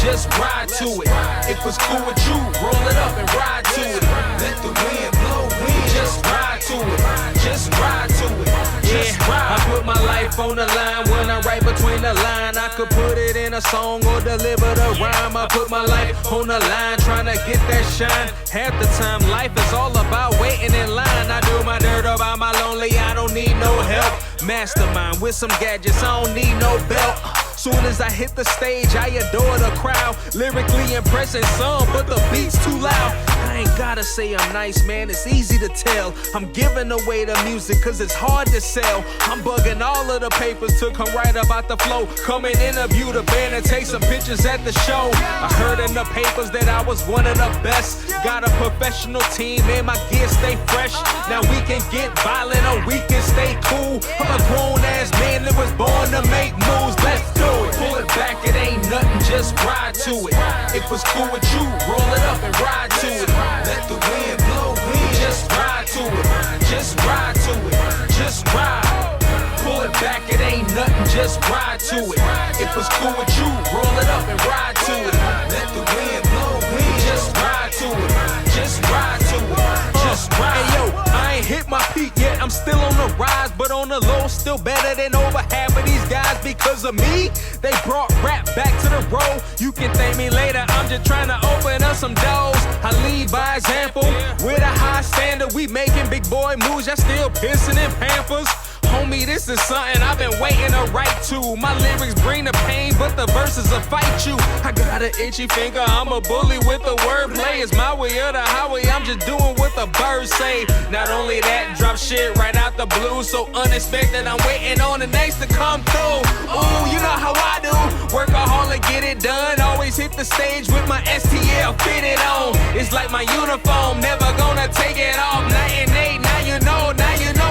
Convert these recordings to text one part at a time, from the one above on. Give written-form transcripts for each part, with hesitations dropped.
just ride to it. If it's cool with you, roll it up and ride to it. Let the wind blow, wind, just ride to it. Just ride to it. Just ride. I put my life on the line when I write between the line. I could put it in a song or deliver the rhyme. I put my life on the line trying to get that shine. Half the time life is all about waiting in line. I do my dirt about my lonely, I don't need no help. Mastermind with some gadgets, I don't need no belt. Soon as I hit the stage, I adore the crowd. Lyrically impressing some, but the beat's too loud. I ain't gotta say I'm nice, man, it's easy to tell. I'm giving away the music cause it's hard to sell. I'm bugging all of the papers to come right about the flow. Come and interview the band and take some pictures at the show. I heard in the papers that I was one of the best. Got a professional team and my gear stay fresh. Now we can get violent or we can stay cool. I'm a grown ass man that was born to make moves. Let's do it. Pull it back, it ain't nothing, just ride to it. If it's cool with you, roll it up and ride to it. Let the wind blow, wind, just ride to it. Just ride to it, just ride. Pull it back, it ain't nothing, just ride to it. If it's cool with you, roll it up and ride to it. Let the wind blow, wind, just ride to it. Just ride to it, just ride. Hey yo, I ain't hit my peak yet, I'm still on the rise, but on the low, still better than over half of these guys. Because of me, they brought rap back to the road. You can thank me later, I'm just trying to open up some doors. I lead by example, with a high standard. We making big boy moves, y'all still pissing in Pampers. Homie, this is something I've been waiting to write to. My lyrics bring the pain, but the verses will fight you. I got an itchy finger, I'm a bully with the wordplay. It's my way or the highway, I'm just doing what the birds say. Not only that, drop shit right out the blue. So unexpected, I'm waiting on the next to come through. Ooh, you know how I do. Work hard to get it done. Always hit the stage with my STL fitted on. It's like my uniform, never gonna take it off. Night and day, now you know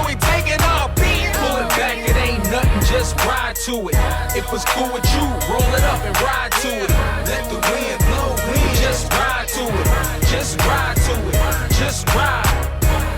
we taking off. Pull it back, it ain't nothing, just ride to it. If it's cool with you, roll it up and ride to it. Let the wind blow, wind, just ride to it. Just ride to it, just ride.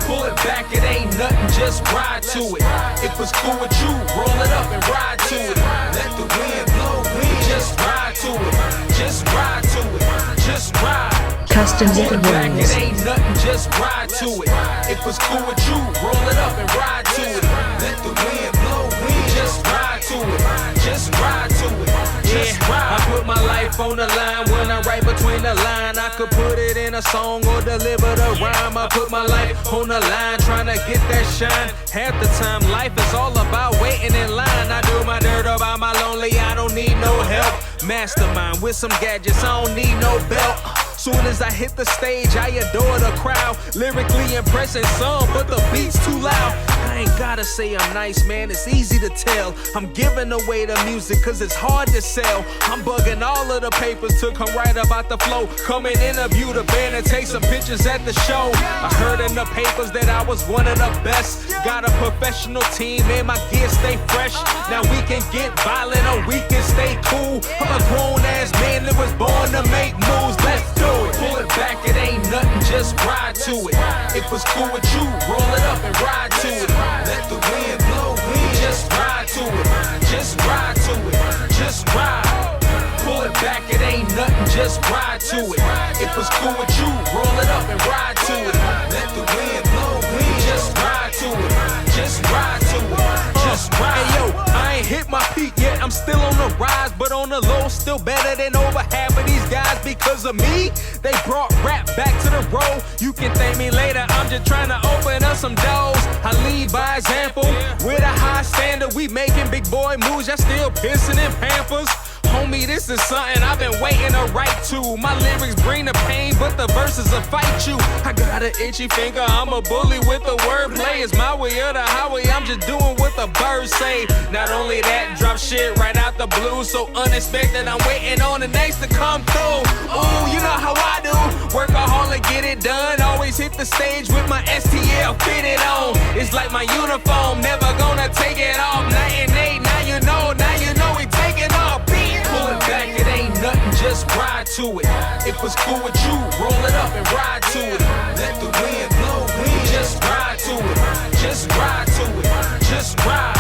Pull it back, it ain't nothing, just ride to it. If it's cool with you, roll it up and ride to it. Let the wind blow, wind, just ride to it. Just ride to it, just ride. Custom Pull it back, Warriorz. it ain't nothing, just ride to it. If it's cool with you, roll it up and ride to it. Let the wind blow, wind, just ride to it. Just ride to it. Just ride. I put my life on the line when I write between the line. I could put it in a song or deliver the rhyme. I put my life on the line trying to get that shine. Half the time life is all about waiting in line. I do my dirt about my lonely, I don't need no help. Mastermind with some gadgets, I don't need no belt. Soon as I hit the stage, I adore the crowd. Lyrically impressing some, but the beat's too loud. I ain't gotta say I'm nice, man, it's easy to tell. I'm giving away the music cause it's hard to sell. I'm bugging all of the papers to come right about the flow. Come and interview the band and take some pictures at the show. I heard in the papers that I was one of the best. Got a professional team and my gear stay fresh. Now we can get violent or we can stay cool. I'm a grown ass man that was born to make moves. Let's do it. Pull it back, it ain't nothing, just ride to it. If it's cool with you, roll it up and ride to it. Let the wind blow, wind, just ride to it. Just ride to it, just ride. Pull it back, it ain't nothing, just ride to it. If it's cool with you, roll it up and ride to it. Let the wind blow, wind, just ride to it. Just ride to it, just ride. Hey yo, I ain't hit my peak yet, I'm still on the rise, but on the low, still better than over half of these guys. Because of me, they brought rap back to the road. You can thank me later, I'm just trying to open up some doors. I lead by example, with a high standard. We making big boy moves, y'all still pissing in Pampers. Homie, this is something I've been waiting to write to. My lyrics bring the pain, but the verses will fight you. I got an itchy finger, I'm a bully with the wordplay. It's my way or the highway, I'm just doing what the birds say. Not only that, drop shit right out the blue. So unexpected, I'm waiting on the next to come through. Ooh, you know how I do. Work hard to get it done. Always hit the stage with my STL fitted on. It's like my uniform, never gonna take it off. Night and day, now you know we taking off. Pull it back, it ain't nothing, just ride to it. If it's cool with you, roll it up and ride to it. Let the wind blow, wind, just ride to it. Just ride to it, just ride.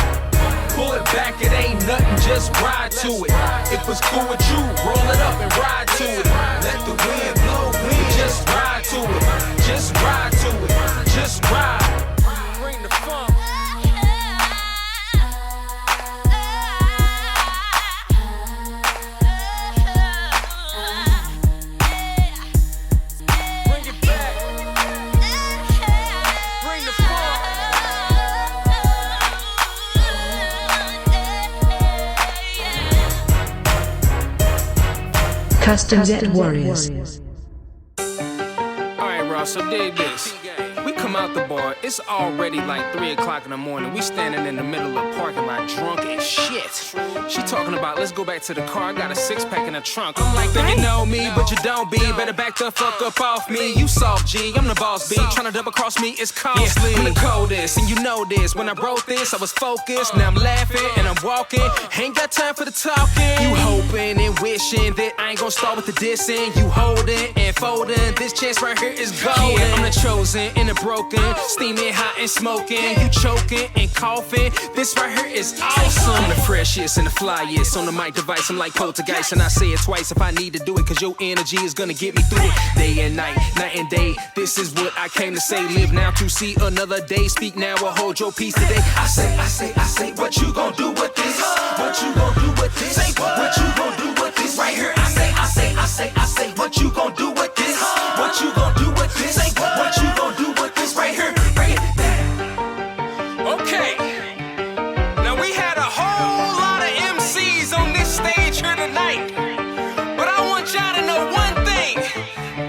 Pull it back, it ain't nothing, just ride to it. If it's cool with you, roll it up and ride to it. Customs at Warriorz. Alright, Ross, so dig this. We come out the bar, it's already like 3 o'clock in the morning. We standing in the middle of the parking lot drunk as shit. She talking about, let's go back to the car, I got a 6-pack in the trunk. I'm like, think you know me, but you don't be. Better back the fuck up off me. You soft G, I'm the boss B. Tryna double cross me, it's costly. I'm the coldest, and you know this. When I wrote this, I was focused. Now I'm laughing and I'm walking. Ain't got time for the talking. You hoping and wishing that I ain't gon' start with the dissing. You holding and folding. This chance right here is golden. Yeah, I'm the chosen and the broken, steaming hot and smoking. You choking and coughing. This right here is awesome. I'm the freshest and the flyest on the mic device. I'm like poltergeist, and I say it twice if I need to do it, cause your energy is gonna get me through it. Day and night and day. This is what I came to say. Live now to see another day. Speak now or hold your peace today. I say, what you gon' do with this? What you gon' do with this? What you gon' do with this? Right here, I say, what you gon' do with this? What you gon' do with this? What you gon' do with this? Right here, bring it back. Okay, now we had a whole lot of MCs on this stage here tonight, but I want y'all to know one thing.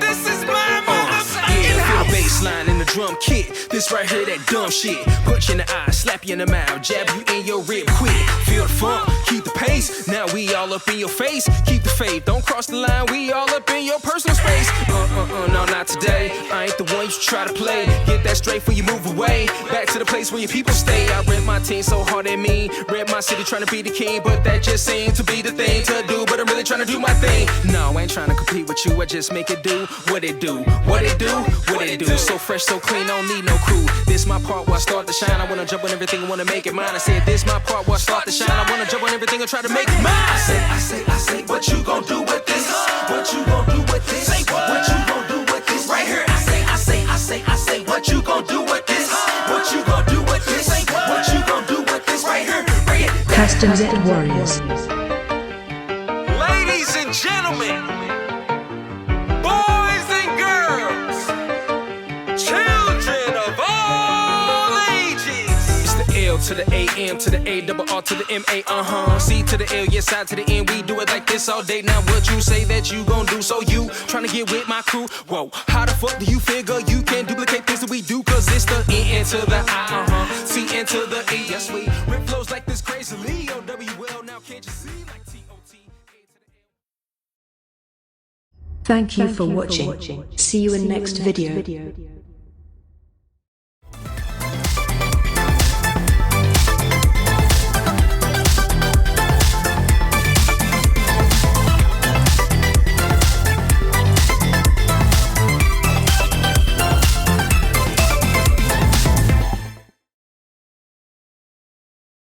This is my motherfucking house. Baseline in the drum kit. This right here, that dumb shit. Punch you in the eye, slap you in the mouth, jab you in your rib quick. Feel the funk, keep the pace. Now we all up in your face. Keep the faith, don't cross the line. We all up in your personal space. No, not today. I ain't the one you should try to play. Get that straight before you move away. Back to the place where your people stay. I rep my team so hard at me. Rep my city trying to be the king, but that just seemed to be the thing to do. But I'm really trying to do my thing. No, I ain't trying to compete with you. I just make it do what it do. What it do, what it do. So fresh, so clean, don't need no crew. This my part where I start to shine. I wanna jump on everything, I wanna make it mine. I said this my part where I start to shine. I wanna jump on everything and try to make it mine. I say, what you gon' do with this? What you gon' do with this? What you gon' do with this? Right here, I say, what you gon' do with this? What you gon' do with this? What you gon' do with this? Right here, bring it back. Customs at Warriorz. Ladies and gentlemen, boys and girls, children of all ages. It's the L to the A, M to the A, double R to the M-A, C to the L, yes, I to the N. We do it like this all day. Now what you say that you gon' do? So you tryna get with my crew? Whoa, how the fuck do you figure you can duplicate things that we do? Cause it's the N to the I, C to the E. Yes, we rip flows like this crazily. O-W-L, now can't you see? Like T-O-T, A to the L. Thank you for watching. See you in next video.